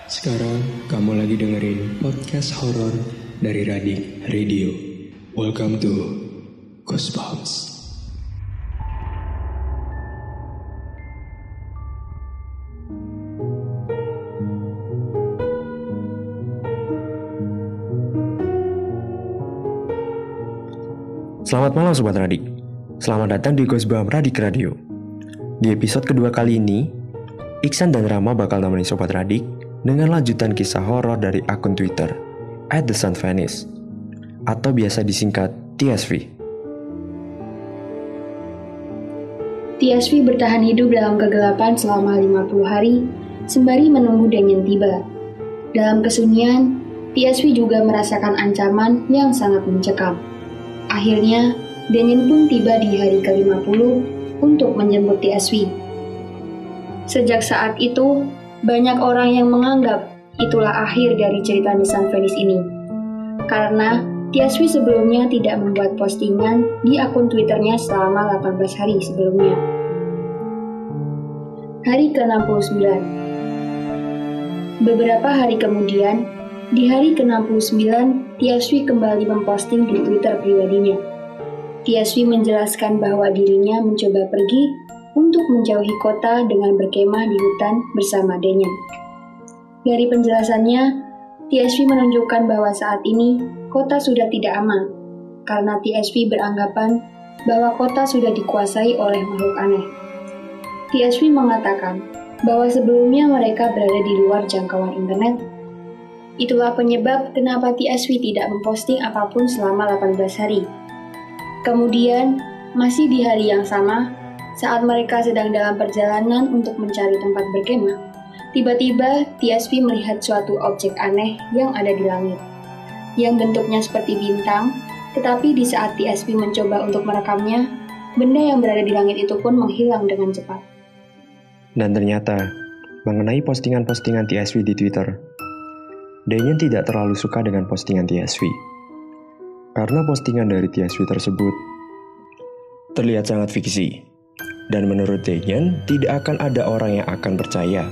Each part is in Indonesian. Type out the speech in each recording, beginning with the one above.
Sekarang kamu lagi dengerin podcast horor dari Radik Radio. Welcome to Goosebumps. Selamat malam Sobat Radik. Selamat datang di Goosebumps Radik Radio. Di episode kedua kali ini, Iksan dan Rama bakal nemenin Sobat Radik dengan lanjutan kisah horor dari akun Twitter @thesunvanish atau biasa disingkat TSV. TSV bertahan hidup dalam kegelapan selama 50 hari sembari menunggu Damien tiba. Dalam kesunyian, TSV juga merasakan ancaman yang sangat mencekam. Akhirnya, Damien pun tiba di hari ke-50 untuk menjemput TSV. Sejak saat itu, banyak orang yang menganggap itulah akhir dari cerita The Sunvanish ini. Karena TSV sebelumnya tidak membuat postingan di akun Twitternya selama 18 hari sebelumnya. Hari ke-69. Beberapa hari kemudian, di hari ke-69, TSV kembali memposting di Twitter pribadinya. TSV menjelaskan bahwa dirinya mencoba pergi untuk menjauhi kota dengan berkemah di hutan bersama Damien. Dari penjelasannya, TSV menunjukkan bahwa saat ini kota sudah tidak aman, karena TSV beranggapan bahwa kota sudah dikuasai oleh makhluk aneh. TSV mengatakan bahwa sebelumnya mereka berada di luar jangkauan internet. Itulah penyebab kenapa TSV tidak memposting apapun selama 18 hari. Kemudian, masih di hari yang sama, saat mereka sedang dalam perjalanan untuk mencari tempat berkemah, tiba-tiba TSV melihat suatu objek aneh yang ada di langit, yang bentuknya seperti bintang, tetapi di saat TSV mencoba untuk merekamnya, benda yang berada di langit itu pun menghilang dengan cepat. Dan ternyata, mengenai postingan-postingan TSV di Twitter, Damien tidak terlalu suka dengan postingan TSV. Karena postingan dari TSV tersebut terlihat sangat fiksi. Dan menurut Damien, tidak akan ada orang yang akan percaya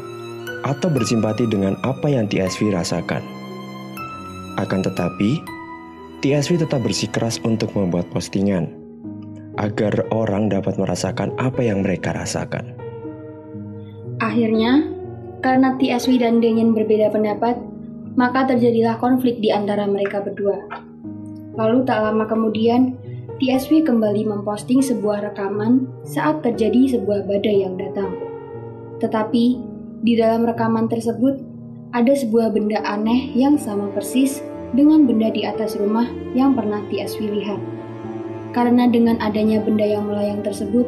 atau bersimpati dengan apa yang TSV rasakan. Akan tetapi, TSV tetap bersikeras untuk membuat postingan, agar orang dapat merasakan apa yang mereka rasakan. Akhirnya, karena TSV dan Damien berbeda pendapat, maka terjadilah konflik di antara mereka berdua. Lalu tak lama kemudian, TSV kembali memposting sebuah rekaman saat terjadi sebuah badai yang datang. Tetapi, di dalam rekaman tersebut, ada sebuah benda aneh yang sama persis dengan benda di atas rumah yang pernah TSV lihat. Karena dengan adanya benda yang melayang tersebut,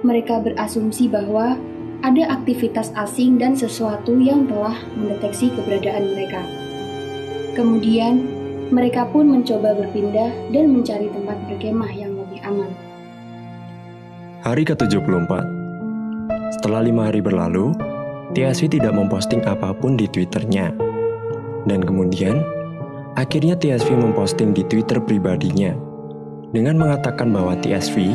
mereka berasumsi bahwa ada aktivitas asing dan sesuatu yang telah mendeteksi keberadaan mereka. Kemudian, mereka pun mencoba berpindah dan mencari tempat berkemah yang lebih aman. Hari ke-74. Setelah 5 hari berlalu, TSV tidak memposting apapun di Twitternya. Dan kemudian, akhirnya TSV memposting di Twitter pribadinya dengan mengatakan bahwa TSV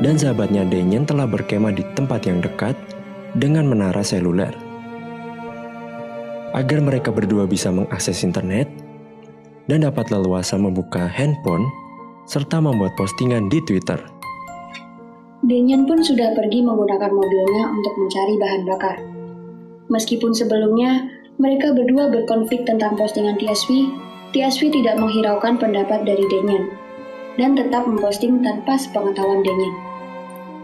dan sahabatnya Damien telah berkemah di tempat yang dekat dengan menara seluler. Agar mereka berdua bisa mengakses internet dan dapat leluasa membuka handphone serta membuat postingan di Twitter. Damien pun sudah pergi menggunakan mobilnya untuk mencari bahan bakar. Meskipun sebelumnya mereka berdua berkonflik tentang postingan TSV, TSV tidak menghiraukan pendapat dari Damien dan tetap memposting tanpa sepengetahuan Damien.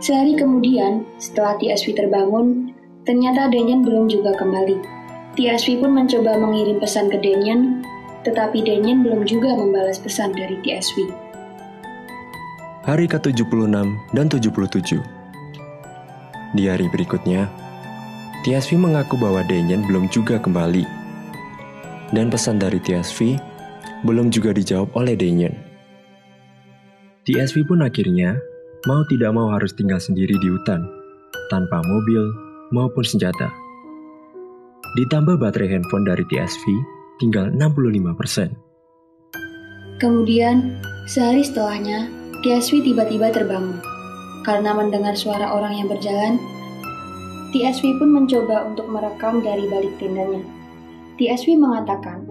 Sehari kemudian, setelah TSV terbangun, ternyata Damien belum juga kembali. TSV pun mencoba mengirim pesan ke Damien, tetapi Damien belum juga membalas pesan dari TSV. Hari ke-76 dan 77. Di hari berikutnya, TSV mengaku bahwa Damien belum juga kembali. Dan pesan dari TSV belum juga dijawab oleh Damien. TSV pun akhirnya mau tidak mau harus tinggal sendiri di hutan, tanpa mobil maupun senjata. Ditambah baterai handphone dari TSV tinggal 65%. Kemudian, sehari setelahnya, TSV tiba-tiba terbangun. Karena mendengar suara orang yang berjalan, TSV pun mencoba untuk merekam dari balik tendanya. TSV mengatakan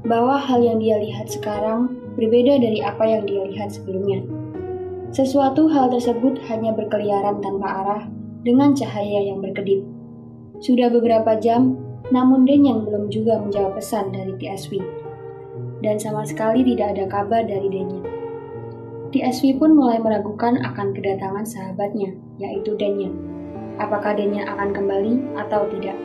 bahwa hal yang dia lihat sekarang berbeda dari apa yang dia lihat sebelumnya. Sesuatu hal tersebut hanya berkeliaran tanpa arah dengan cahaya yang berkedip. Sudah beberapa jam, namun Denyen belum juga menjawab pesan dari TSV. Dan sama sekali tidak ada kabar dari Denyen. TSV pun mulai meragukan akan kedatangan sahabatnya, yaitu Denyen. Apakah Denyen akan kembali atau tidak?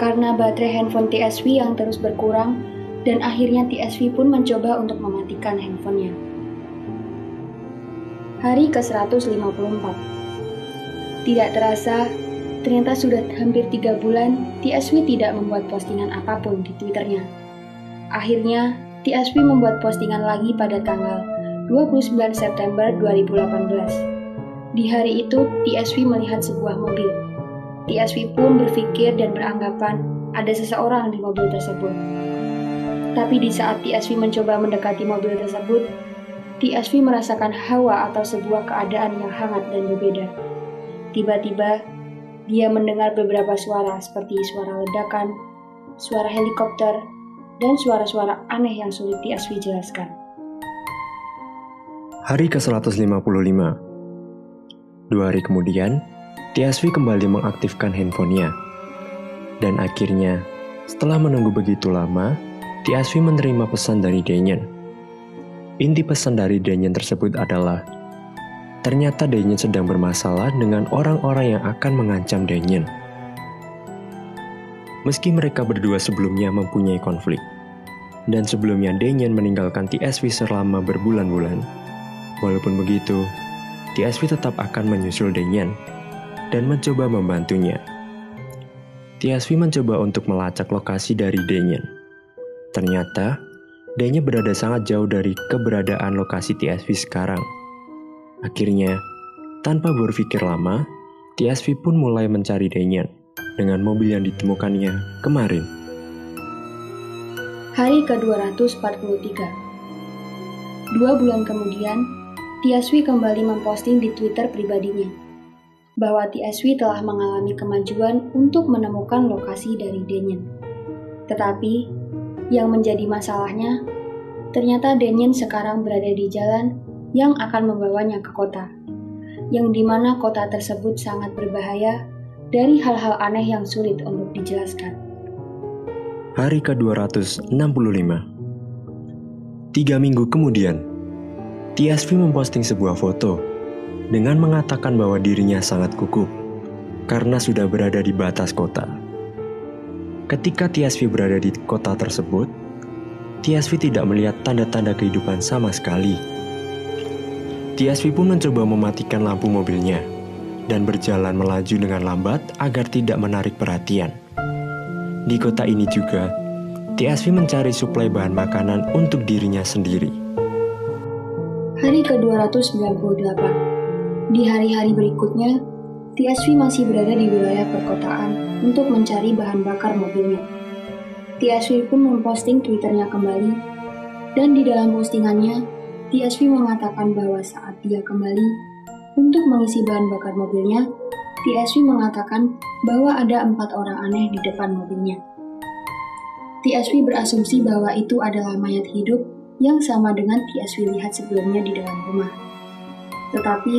Karena baterai handphone TSV yang terus berkurang, dan akhirnya TSV pun mencoba untuk mematikan handphonenya. Hari ke-154. Tidak terasa, ternyata sudah hampir 3 bulan TSV tidak membuat postingan apapun di Twitternya. Akhirnya, TSV membuat postingan lagi pada tanggal 29 September 2018. Di hari itu, TSV melihat sebuah mobil. TSV pun berpikir dan beranggapan ada seseorang di mobil tersebut. Tapi di saat TSV mencoba mendekati mobil tersebut, TSV merasakan hawa atau sebuah keadaan yang hangat dan berbeda. Tiba-tiba, dia mendengar beberapa suara seperti suara ledakan, suara helikopter, dan suara-suara aneh yang sulit TSV jelaskan. Hari ke-155. 2 hari kemudian, TSV kembali mengaktifkan handphonenya. Dan akhirnya, setelah menunggu begitu lama, TSV menerima pesan dari Denyen. Inti pesan dari Denyen tersebut adalah, ternyata Denyen sedang bermasalah dengan orang-orang yang akan mengancam Denyen. Meski mereka berdua sebelumnya mempunyai konflik, dan sebelumnya Denyen meninggalkan TSV selama berbulan-bulan, walaupun begitu, TSV tetap akan menyusul Denyen dan mencoba membantunya. TSV mencoba untuk melacak lokasi dari Denyen. Ternyata, Denyen berada sangat jauh dari keberadaan lokasi TSV sekarang. Akhirnya, tanpa berpikir lama, TSV pun mulai mencari Denyen dengan mobil yang ditemukannya kemarin. Hari ke-243. 2 bulan kemudian, TSV kembali memposting di Twitter pribadinya bahwa TSV telah mengalami kemajuan untuk menemukan lokasi dari Denyen. Tetapi, yang menjadi masalahnya, ternyata Denyen sekarang berada di jalan yang akan membawanya ke kota, yang dimana kota tersebut sangat berbahaya dari hal-hal aneh yang sulit untuk dijelaskan. Hari ke-265. 3 minggu kemudian, TSV memposting sebuah foto dengan mengatakan bahwa dirinya sangat gugup karena sudah berada di batas kota. Ketika TSV berada di kota tersebut, TSV tidak melihat tanda-tanda kehidupan sama sekali. TSV pun mencoba mematikan lampu mobilnya dan berjalan melaju dengan lambat agar tidak menarik perhatian. Di kota ini juga, TSV mencari suplai bahan makanan untuk dirinya sendiri. Hari ke-298. Di hari-hari berikutnya, TSV masih berada di wilayah perkotaan untuk mencari bahan bakar mobilnya. TSV pun memposting Twitternya kembali, dan di dalam postingannya, TSV mengatakan bahwa saat dia kembali untuk mengisi bahan bakar mobilnya, TSV mengatakan bahwa ada 4 orang aneh di depan mobilnya. TSV berasumsi bahwa itu adalah mayat hidup yang sama dengan TSV lihat sebelumnya di dalam rumah. Tetapi,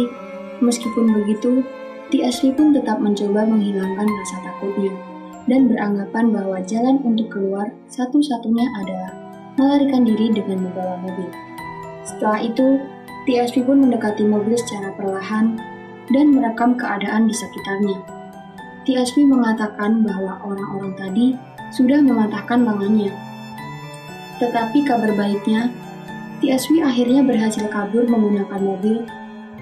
meskipun begitu, TSV pun tetap mencoba menghilangkan rasa takutnya dan beranggapan bahwa jalan untuk keluar satu-satunya adalah melarikan diri dengan membawa mobil. Setelah itu, TSV pun mendekati mobil secara perlahan dan merekam keadaan di sekitarnya. TSV mengatakan bahwa orang-orang tadi sudah mematahkan lengannya. Tetapi kabar baiknya, TSV akhirnya berhasil kabur menggunakan mobil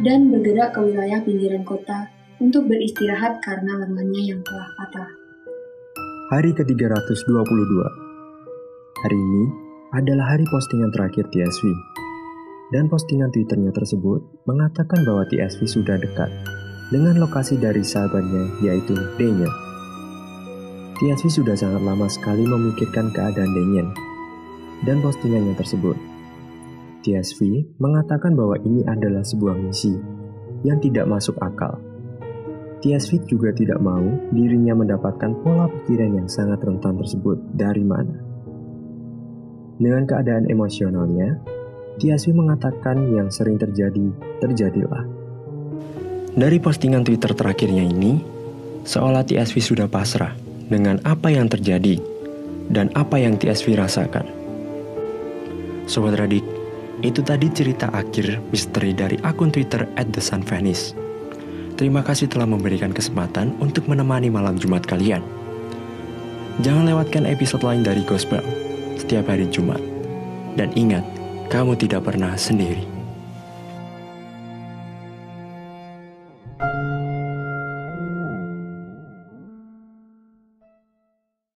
dan bergerak ke wilayah pinggiran kota untuk beristirahat karena lengannya yang telah patah. Hari ke-322. Hari ini adalah hari postingan terakhir TSV. Dan postingan Twitternya tersebut mengatakan bahwa TSV sudah dekat dengan lokasi dari sahabatnya, yaitu Denyen. TSV sudah sangat lama sekali memikirkan keadaan Denyen dan postingannya tersebut. TSV mengatakan bahwa ini adalah sebuah misi yang tidak masuk akal. Tiaswi juga tidak mau dirinya mendapatkan pola pikiran yang sangat rentan tersebut dari mana. Dengan keadaan emosionalnya, Tiaswi mengatakan yang sering terjadi, terjadilah. Dari postingan Twitter terakhirnya ini, seolah Tiaswi sudah pasrah dengan apa yang terjadi dan apa yang Tiaswi rasakan. Sobat Radik, itu tadi cerita akhir misteri dari akun Twitter @thesunvanish. Terima kasih telah memberikan kesempatan untuk menemani malam Jumat kalian. Jangan lewatkan episode lain dari Gospel setiap hari Jumat. Dan ingat, kamu tidak pernah sendiri.